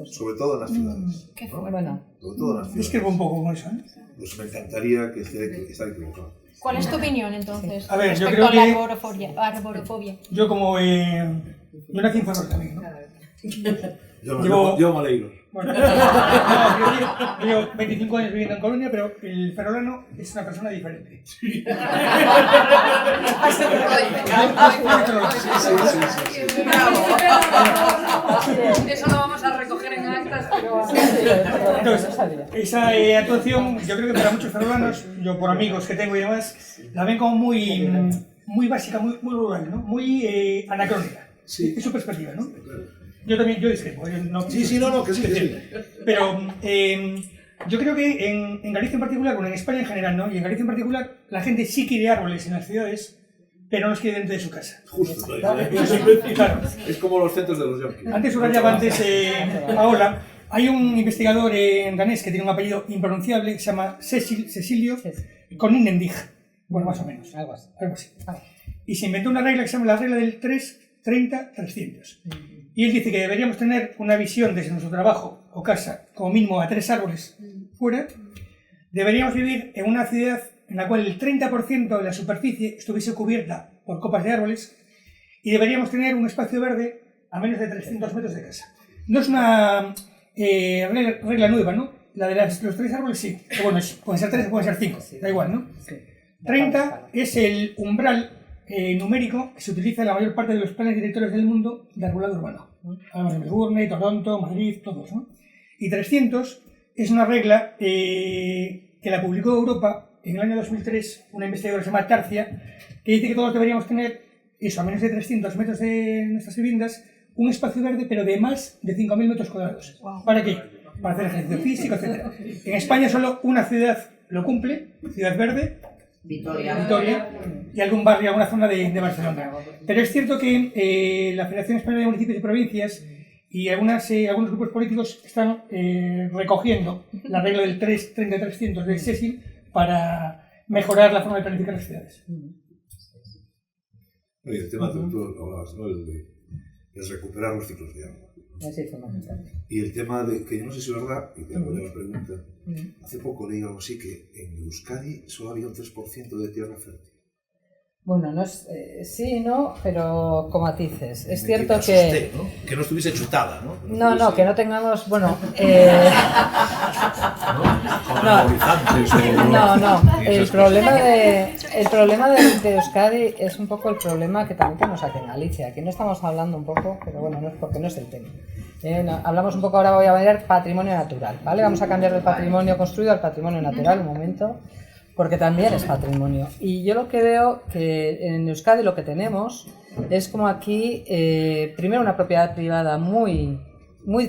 Speaker 4: sobre todo en las ciudades. ¿No?
Speaker 2: Bueno,
Speaker 4: sobre todo en las ciudades.
Speaker 3: Discrepo un poco con eso, ¿eh?
Speaker 4: Pues me encantaría que estar equivocado.
Speaker 1: ¿Cuál es tu opinión, entonces,
Speaker 3: a ver,
Speaker 1: respecto
Speaker 3: yo creo
Speaker 1: a la
Speaker 3: que
Speaker 1: arborofobia?
Speaker 3: Yo como... yo nací en Ferrol también, ¿no?
Speaker 4: Yo me alegro.
Speaker 3: Bueno, llevo 25 años viviendo en Coruña, pero el ferrolano es una persona diferente.
Speaker 7: Eso lo vamos a recoger en actas, pero...
Speaker 3: Entonces, esa actuación, yo creo que para muchos ferrolanos, yo por amigos que tengo y demás, la ven como muy básica, muy rural, ¿no? Muy anacrónica. Sí. Es su perspectiva, ¿no? Yo discrepo.
Speaker 4: Que sí.
Speaker 3: Pero yo creo que en Galicia en particular, bueno, en España en general, ¿no? Y en Galicia en particular, la gente sí quiere árboles en las ciudades, pero no los quiere dentro de su casa.
Speaker 4: Justo.
Speaker 3: Claro.
Speaker 4: Es como los centros de los yankees.
Speaker 3: Antes subrayaba Paola, hay un investigador danés que tiene un apellido impronunciable, que se llama Cecilio Koninendig. Bueno, más o menos. Algo así. Y se inventó una regla que se llama la regla del 3-30-300. Y él dice que deberíamos tener una visión desde nuestro trabajo o casa, como mínimo a 3 árboles fuera. Deberíamos vivir en una ciudad en la cual el 30% de la superficie estuviese cubierta por copas de árboles, y deberíamos tener un espacio verde a menos de 300 metros de casa. No es una regla nueva, ¿no? La de los 3 árboles sí. Pero bueno, pueden ser 3 o pueden ser 5, da igual, ¿no? 30 es el umbral numérico que se utiliza en la mayor parte de los planes directores del mundo de arbolado urbano. Hablamos de Melbourne, Toronto, Madrid, todos, ¿no? Y 300 es una regla que la publicó Europa en el año 2003, una investigadora que se llama Tarcia, que dice que todos deberíamos tener, eso, a menos de 300 metros de nuestras viviendas, un espacio verde, pero de más de 5.000 metros cuadrados. Wow. ¿Para qué? Para hacer ejercicio físico, etc. En España solo una ciudad lo cumple, Ciudad Verde, Vitoria, y algún barrio, alguna zona de Barcelona. Pero es cierto que la Federación Española de Municipios y Provincias y algunos grupos políticos están recogiendo la regla del 3-30-300 del Cecil para mejorar la forma de planificar las ciudades.
Speaker 4: Oye, el tema que tú hablabas, ¿no? El de recuperar los ciclos de agua. Y el tema de, que yo no sé si es verdad, y te hago la pregunta, hace poco leí algo así, que en Euskadi solo había un 3% de tierra fértil.
Speaker 2: Bueno, no es, sí, no, pero con matices. Es cierto que...
Speaker 4: Asusté, ¿no? Que no estuviese chutada, ¿no?
Speaker 2: No, que no tengamos, bueno... No. El problema de Euskadi es un poco el problema que también tenemos aquí en Galicia. Aquí no estamos hablando un poco, pero bueno, no es porque no es el tema. Hablamos un poco, ahora voy a ver patrimonio natural, ¿vale? Vamos a cambiar del patrimonio construido al patrimonio natural, un momento, porque también es patrimonio. Y yo lo que veo que en Euskadi lo que tenemos es como aquí, primero una propiedad privada muy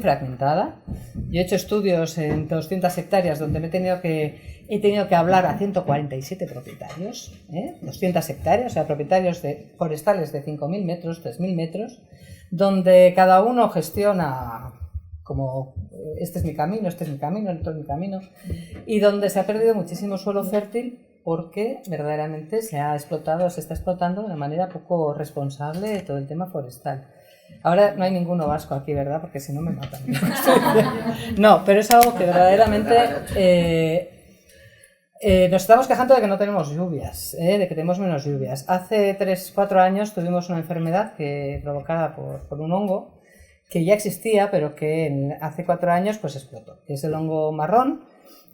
Speaker 2: fragmentada. Yo he hecho estudios en 200 hectáreas donde me he tenido que He tenido que hablar a 147 propietarios, 200 hectáreas, o sea, propietarios forestales de 5.000 metros, 3.000 metros, donde cada uno gestiona como este es mi camino, el otro es mi camino, y donde se ha perdido muchísimo suelo fértil porque verdaderamente se está explotando de una manera poco responsable todo el tema forestal. Ahora no hay ninguno vasco aquí, ¿verdad? Porque si no me matan. No, pero es algo que verdaderamente nos estamos quejando de que no tenemos lluvias, de que tenemos menos lluvias. Hace 3-4 años tuvimos una enfermedad provocada por un hongo que ya existía, pero que hace 4 años pues explotó, que es el hongo marrón,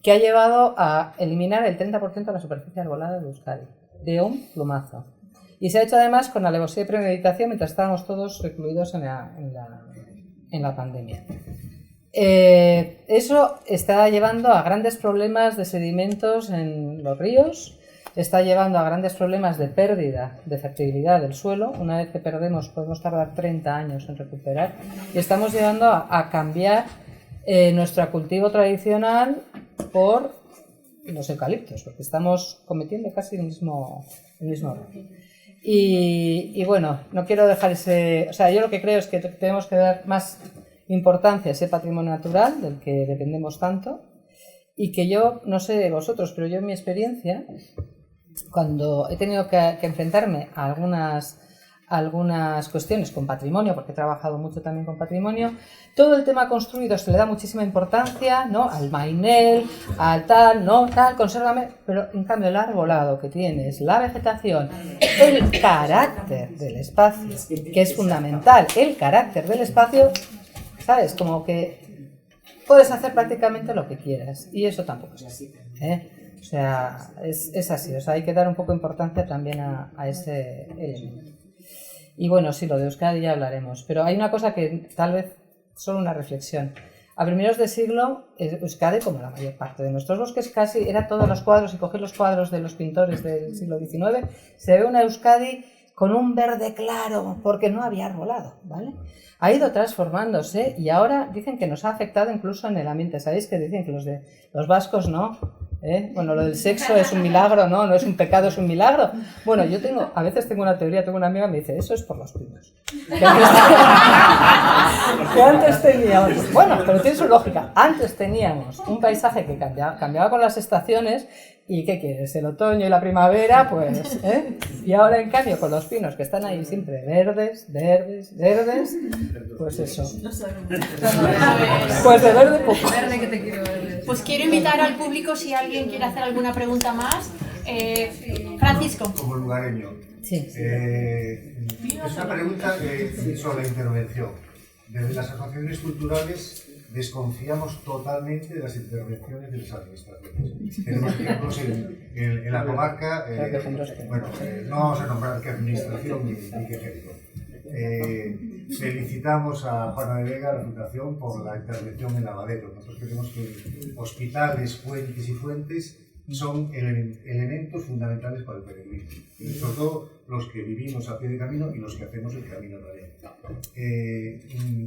Speaker 2: que ha llevado a eliminar el 30% de la superficie arbolada de Euskadi, de un plumazo. Y se ha hecho además con alevosía y premeditación mientras estábamos todos recluidos en la pandemia. Eso está llevando a grandes problemas de sedimentos en los ríos, está llevando a grandes problemas de pérdida de fertilidad del suelo. Una vez que perdemos podemos tardar 30 años en recuperar, y estamos llevando a cambiar nuestro cultivo tradicional por los eucaliptos, porque estamos cometiendo casi el mismo error. Y bueno, no quiero dejar ese... O sea, yo lo que creo es que tenemos que dar más importancia a ese patrimonio natural del que dependemos tanto, y que yo, no sé vosotros, pero yo en mi experiencia, cuando he tenido que enfrentarme a algunas cuestiones con patrimonio, porque he trabajado mucho también con patrimonio, todo el tema construido se le da muchísima importancia, ¿no? Al mainel, al tal, no, tal, consérvame, pero en cambio el arbolado que tienes, la vegetación, el carácter del espacio, que es fundamental, el carácter del espacio, ¿sabes? Como que puedes hacer prácticamente lo que quieras, y eso tampoco es así, O sea, es así, o sea, hay que dar un poco de importancia también a ese elemento. Y bueno, sí, lo de Euskadi ya hablaremos, pero hay una cosa que tal vez, solo una reflexión. A primeros de siglo, Euskadi, como la mayor parte de nuestros bosques, casi era todos los cuadros, y coged los cuadros de los pintores del siglo XIX, se ve una Euskadi con un verde claro, porque no había arbolado, ¿vale? Ha ido transformándose y ahora dicen que nos ha afectado incluso en el ambiente. ¿Sabéis que dicen que los vascos no? Bueno, lo del sexo es un milagro, ¿no? No es un pecado, es un milagro. Bueno, yo a veces tengo una teoría, tengo una amiga que me dice, eso es por los pinos. Que antes teníamos, bueno, pero tiene su lógica, antes teníamos un paisaje que cambiaba con las estaciones, y ¿qué quieres? El otoño y la primavera, pues, y ahora en cambio con los pinos que están ahí siempre verdes, pues eso. Pues de verde poco.
Speaker 1: Pues quiero invitar al público si alguien quiere hacer alguna pregunta más. Francisco.
Speaker 9: Como lugareño.
Speaker 2: Sí.
Speaker 9: Es una pregunta sobre la intervención. Desde las asociaciones culturales desconfiamos totalmente de las intervenciones de las administraciones. Tenemos ejemplos en la comarca, bueno, no vamos a nombrar qué administración ni qué ejemplo. Felicitamos a Juana de Vega, la Fundación, por la intervención en Lavadero. Nosotros creemos que hospitales, puentes y fuentes son elementos fundamentales para el peregrinos, sobre todo los que vivimos a pie de camino y los que hacemos el camino también.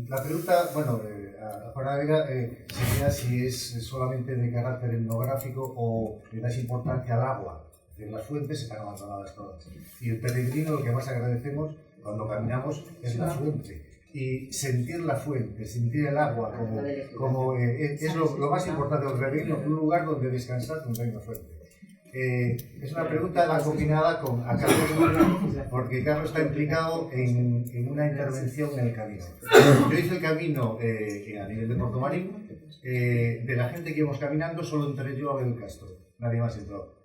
Speaker 9: La pregunta, bueno, a Juana de Vega sería si es solamente de carácter etnográfico o le das importancia al agua. En las fuentes están abandonadas todas. Y el peregrino, lo que más agradecemos cuando caminamos es la fuente. Y sentir la fuente, sentir el agua es lo más importante del peregrino, un lugar donde descansar donde hay una fuente. Es una pregunta combinada a Carlos, porque Carlos está implicado en una intervención en el camino. Yo hice el camino a nivel de Portomarín, de la gente que íbamos caminando solo entré yo a ver el Castro, nadie más entró.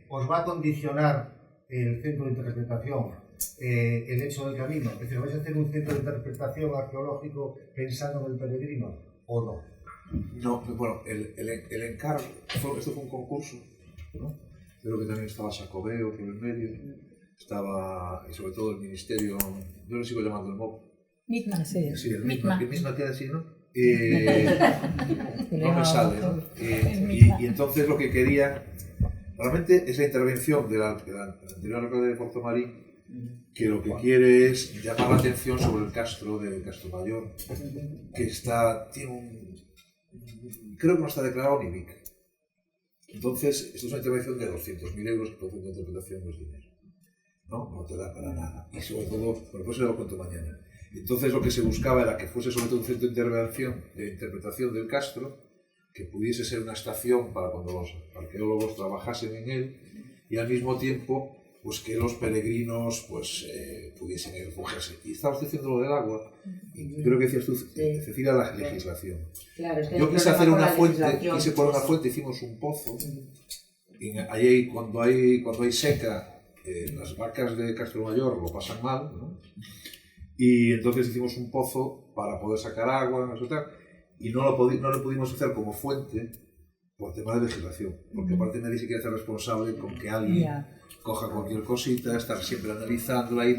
Speaker 9: ¿Os va a condicionar el centro de interpretación el hecho del camino? Es decir, ¿vais a hacer un centro de interpretación arqueológico pensando en el peregrino o no?
Speaker 4: No, bueno, el encargo, esto fue un concurso, ¿no? Creo que también estaba Sacobeo por el medio, estaba, y sobre todo el ministerio, yo le sigo llamando el MOP.
Speaker 1: MITMA,
Speaker 4: sí, el
Speaker 1: MITMA.
Speaker 4: Que MITMA queda así, ¿no? No me sale, ¿no? Y entonces lo que quería, realmente es la intervención de la anterior alcalde de Portomarín, que lo que quiere es llamar la atención sobre el Castro de Castro Mayor, que tiene creo que no está declarado ni BIC. Entonces, esto es una intervención de 200.000 euros, que por ejemplo, de interpretación no es dinero. No te da para nada. Y sobre todo, bueno, pues lo cuento mañana. Entonces lo que se buscaba era que fuese sobre todo un centro de interpretación del Castro, que pudiese ser una estación para cuando los arqueólogos trabajasen en él, y al mismo tiempo pues que los peregrinos pues pudiesen refugiarse. Y estabas diciendo lo del agua, y creo que decías tú, Cecilia, la legislación.
Speaker 5: Claro, es que
Speaker 4: yo quise hacer una fuente, quise poner una fuente, hicimos un pozo, y ahí cuando hay seca, las vacas de Castromayor lo pasan mal, ¿no? Y entonces hicimos un pozo para poder sacar agua, y no lo pudimos hacer como fuente por tema de legislación, porque aparte nadie se quiere hacer responsable con que alguien coja cualquier cosita, estar siempre analizando, hay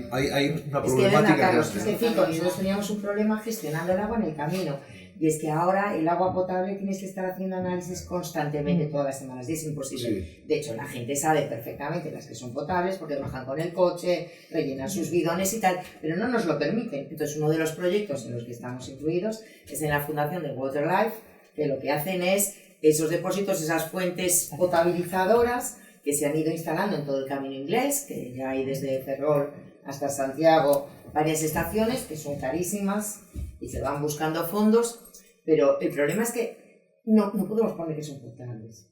Speaker 4: una problemática grande.
Speaker 5: Es que nosotros teníamos un problema gestionando el agua en el camino, y es que ahora el agua potable tienes que estar haciendo análisis constantemente todas las semanas, y es imposible. Sí. De hecho, la gente sabe perfectamente las que son potables porque bajan con el coche, rellenan sus bidones y tal, pero no nos lo permiten. Entonces, uno de los proyectos en los que estamos incluidos es en la fundación de Waterlife, que lo que hacen es esos depósitos, esas fuentes potabilizadoras que se han ido instalando en todo el camino inglés, que ya hay desde Ferrol hasta Santiago varias estaciones que son carísimas y se van buscando fondos, pero el problema es que no podemos poner que son potables.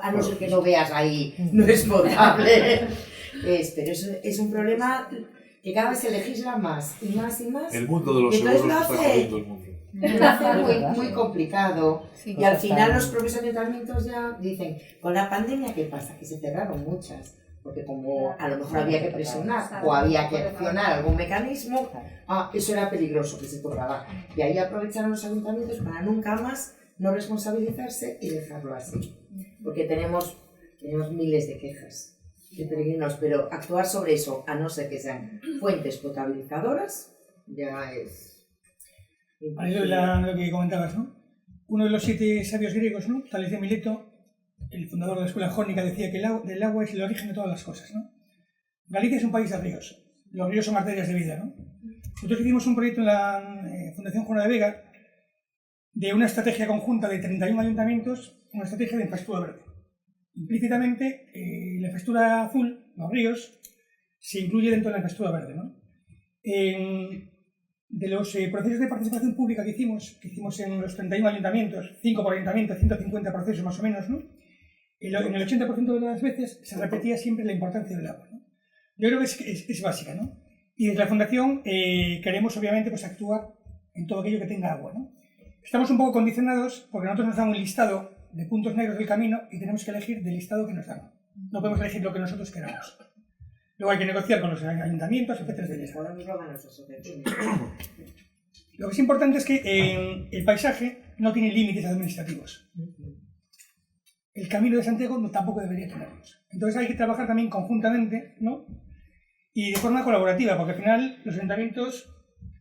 Speaker 5: A no ser que no veas ahí, no es potable. Pero es un problema que cada vez se legisla más y más y más.
Speaker 4: El mundo de los seguros está jodiendo el mundo.
Speaker 5: Lo hace muy complicado, y al final los propios ayuntamientos ya dicen, con la pandemia, ¿qué pasa? Que se cerraron muchas, porque como a lo mejor había que presionar o había que accionar algún mecanismo, eso era peligroso que se tocaba, y ahí aprovecharon los ayuntamientos para nunca más no responsabilizarse y dejarlo así, porque tenemos miles de quejas de peregrinos, pero actuar sobre eso, a no ser que sean fuentes potabilizadoras, ya es...
Speaker 3: Ahí lo que comentabas, ¿no? Uno de los 7 sabios griegos, ¿no? Tales de Mileto, el fundador de la escuela jónica, decía que el agua es el origen de todas las cosas, ¿no? Galicia es un país de ríos. Los ríos son arterias de vida, ¿no? Nosotros hicimos un proyecto en la Fundación Juana de Vega de una estrategia conjunta de 31 ayuntamientos, una estrategia de infraestructura verde. Implícitamente, la infraestructura azul, los ríos, se incluye dentro de la infraestructura verde, ¿no? De los procesos de participación pública que hicimos en los 31 ayuntamientos, 5 por ayuntamiento, 150 procesos más o menos, ¿no? En el 80% de las veces se repetía siempre la importancia del agua, ¿no? Yo creo que es básica, ¿no? Y desde la Fundación queremos, obviamente, pues, actuar en todo aquello que tenga agua, ¿no? Estamos un poco condicionados porque nosotros nos dan un listado de puntos negros del camino y tenemos que elegir del listado que nos dan. No podemos elegir lo que nosotros queramos. Luego hay que negociar con los ayuntamientos, etcétera, etcétera. Lo que es importante es que el paisaje no tiene límites administrativos. El Camino de Santiago tampoco debería tenerlos. Entonces hay que trabajar también conjuntamente, ¿no? Y de forma colaborativa, porque al final los ayuntamientos,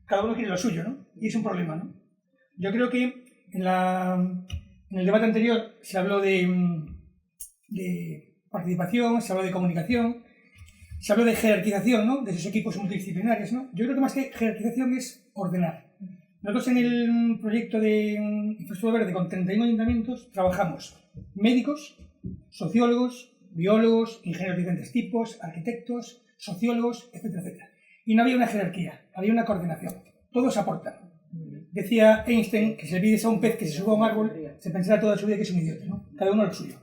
Speaker 3: cada uno quiere lo suyo, ¿no? Y es un problema, ¿no? Yo creo que en el debate anterior se habló de participación, se habló de comunicación, se habló de jerarquización, ¿no? De esos equipos multidisciplinarios, ¿no? Yo creo que más que jerarquización es ordenar. Nosotros en el proyecto de infraestructura verde con 31 ayuntamientos trabajamos médicos, sociólogos, biólogos, ingenieros de diferentes tipos, arquitectos, sociólogos, etcétera, etcétera. Y no había una jerarquía, había una coordinación. Todos aportan. Decía Einstein que si le pides a un pez que se suba a un árbol, se pensará toda su vida que es un idiota, ¿no? Cada uno lo suyo.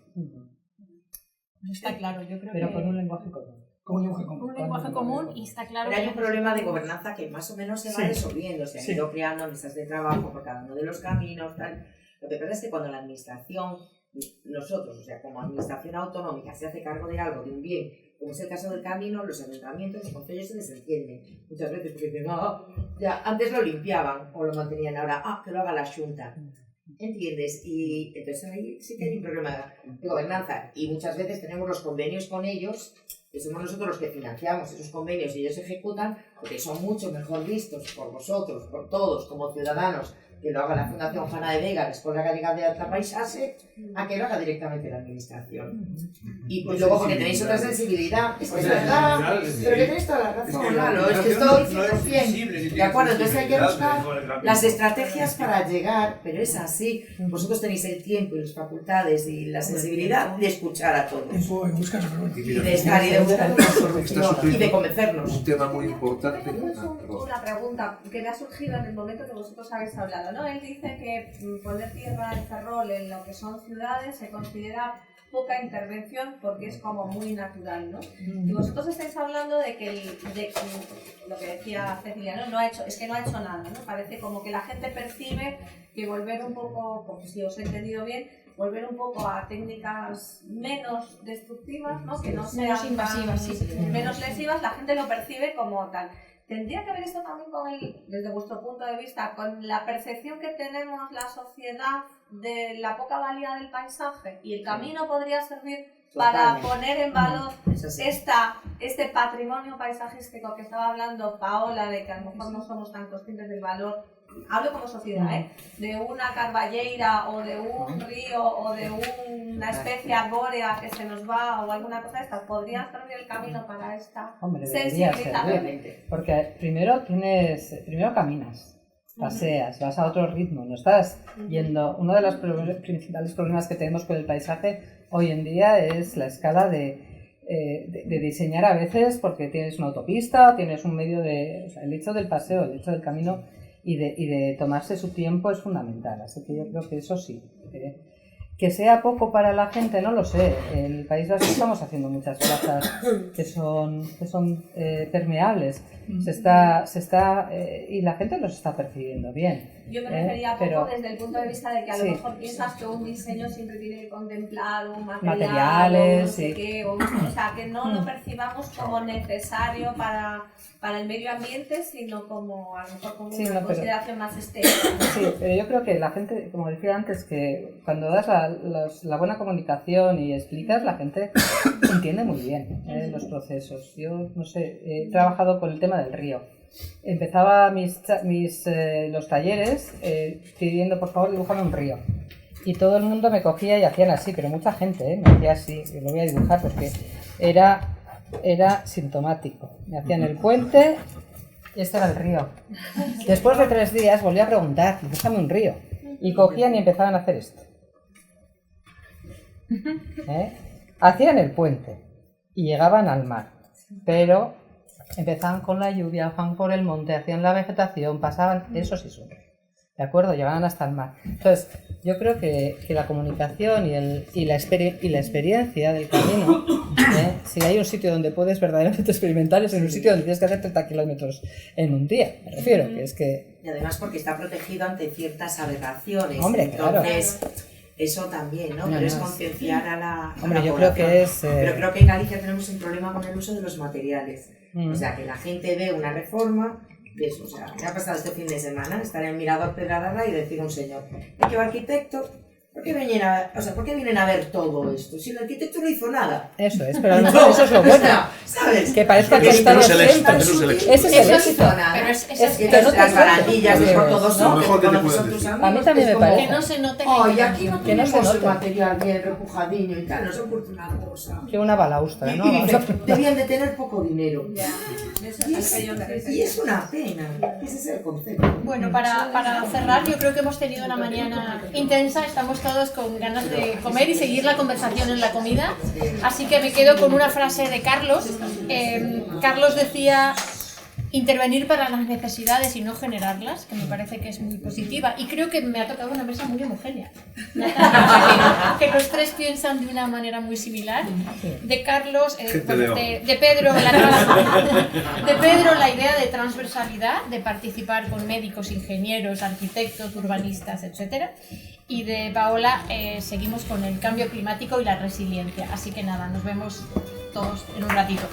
Speaker 1: Está claro, yo creo
Speaker 2: pero con un lenguaje común.
Speaker 1: Un lenguaje común, y está claro.
Speaker 5: Pero hay un problema de gobernanza que más o menos se va resolviendo. Se han ido creando mesas de trabajo por cada uno de los caminos, tal. Lo que pasa es que cuando la administración, nosotros, o sea, como administración autonómica, se hace cargo de algo, de un bien, como es el caso del camino, los ayuntamientos, los concellos se desentienden muchas veces porque dicen, ya antes lo limpiaban o lo mantenían, ahora, que lo haga la Junta. ¿Entiendes? Y entonces ahí sí que hay un problema de gobernanza, y muchas veces tenemos los convenios con ellos, que somos nosotros los que financiamos esos convenios y ellos ejecutan, porque son mucho mejor vistos por vosotros, por todos como ciudadanos, que lo haga la Fundación Juana de Vega, la Escuela Galega de Arte Paisaje, a que lo haga directamente la administración. Y pues luego porque tenéis otra sensibilidad, es verdad, pero que tenéis toda la razón, Lalo, es que estoy 100%. De acuerdo, entonces hay que buscar las estrategias para llegar, pero es así. Vosotros tenéis el tiempo y las facultades y la sensibilidad de escuchar a todos. Y de estar y de buscar una solución y de convencernos.
Speaker 4: Un tema muy importante.
Speaker 7: Una pregunta que me ha surgido en el momento que vosotros habéis hablado, ¿no? Él dice que poner tierra en Ferrol en lo que son ciudades se considera poca intervención porque es como muy natural, ¿no? Y vosotros estáis hablando de que lo que decía Cecilia, ¿no? Es que no ha hecho nada, ¿no? Parece como que la gente percibe que volver un poco, porque si os he entendido bien, volver un poco a técnicas menos destructivas, ¿no? Que no sean
Speaker 1: menos invasivas,
Speaker 7: menos lesivas, la gente lo percibe como tal. ¿Tendría que ver esto también con desde vuestro punto de vista, con la percepción que tenemos la sociedad de la poca valía del paisaje? Y el camino podría servir para poner en valor este patrimonio paisajístico que estaba hablando Paola, de que a lo mejor no somos tan conscientes del valor. Hablo como sociedad, de una carballeira o de un río o de una especie arbórea que se nos va o alguna cosa de estas. ¿Podría servir el camino para esta sensibilización?
Speaker 2: Porque primero caminas, paseas, vas a otro ritmo, no estás yendo. Uno de los principales problemas que tenemos con el paisaje hoy en día es la escala de diseñar a veces porque tienes una autopista o tienes un medio de... O sea, el hecho del paseo, el hecho del camino y de tomarse su tiempo es fundamental, así que yo creo que eso sí. Que sea poco para la gente, no lo sé. En el País Vasco estamos haciendo muchas plazas que son permeables. Y la gente los está percibiendo bien.
Speaker 7: Yo me refería a poco desde el punto de vista de que a lo mejor piensas que un diseño siempre tiene que contemplar un material, o no sé qué, o sea, que no lo percibamos como necesario para el medio ambiente, sino como a lo mejor como una consideración más estética.
Speaker 2: Sí, pero yo creo que la gente, como decía antes, que cuando das la buena comunicación y explicas, la gente entiende muy bien los procesos. Yo, no sé, he trabajado con el tema del río. Empezaba los talleres pidiendo, por favor, dibújame un río. Y todo el mundo me cogía y hacían así, pero mucha gente me hacía así, y lo voy a dibujar porque era sintomático. Me hacían el puente y este era el río. Después de 3 días volví a preguntar, dibújame un río. Y cogían y empezaban a hacer esto. Hacían el puente y llegaban al mar, pero empezaban con la lluvia, bajaban por el monte, hacían la vegetación, pasaban, eso sí son, ¿de acuerdo? Llegaban hasta el mar. Entonces, yo creo que la comunicación y la experiencia del camino, si hay un sitio donde puedes verdaderamente experimentar, es en un sitio donde tienes que hacer 30 kilómetros en un día, me refiero, que es que...
Speaker 5: Y además porque está protegido ante ciertas aberraciones.
Speaker 2: Hombre,
Speaker 5: entonces,
Speaker 2: claro.
Speaker 5: Eso también, ¿no? Pero es concienciar a la
Speaker 2: Hombre, yo
Speaker 5: población.
Speaker 2: creo que es...
Speaker 5: Pero creo que en Galicia tenemos un problema con el uso de los materiales. O sea, que la gente ve una reforma de eso. O sea, me ha pasado este fin de semana estar en el Mirador Pedralbes y decir a un señor, yo arquitecto, ¿por qué vienen a ver todo esto? Si el arquitecto no hizo nada.
Speaker 2: Eso es, pero a lo mejor eso es lo bueno.
Speaker 5: ¿Sabes?
Speaker 2: Que parezca que está siempre. Ese es el éxito.
Speaker 5: Pero es que las barandillas por todos son tus amigos.
Speaker 2: A mí también me parece.
Speaker 1: Que no se note.
Speaker 5: Ay, aquí no tenemos el material bien repujadinho y tal, no se ocurre una cosa.
Speaker 2: Que una balaustra, ¿no?
Speaker 5: Debían de tener poco dinero.
Speaker 7: Y
Speaker 5: es una pena. Ese es el concepto.
Speaker 1: Bueno, para cerrar, yo creo que hemos tenido una mañana intensa. Estamos todos con ganas de comer y seguir la conversación en la comida, así que me quedo con una frase de Carlos. Carlos decía intervenir para las necesidades y no generarlas, que me parece que es muy positiva, y creo que me ha tocado una mesa muy homogénea, que los tres piensan de una manera muy similar. De Carlos, de Pedro la idea de transversalidad, de participar con médicos, ingenieros, arquitectos, urbanistas, etc. Y de Paola seguimos con el cambio climático y la resiliencia. Así que nada, nos vemos todos en un ratito.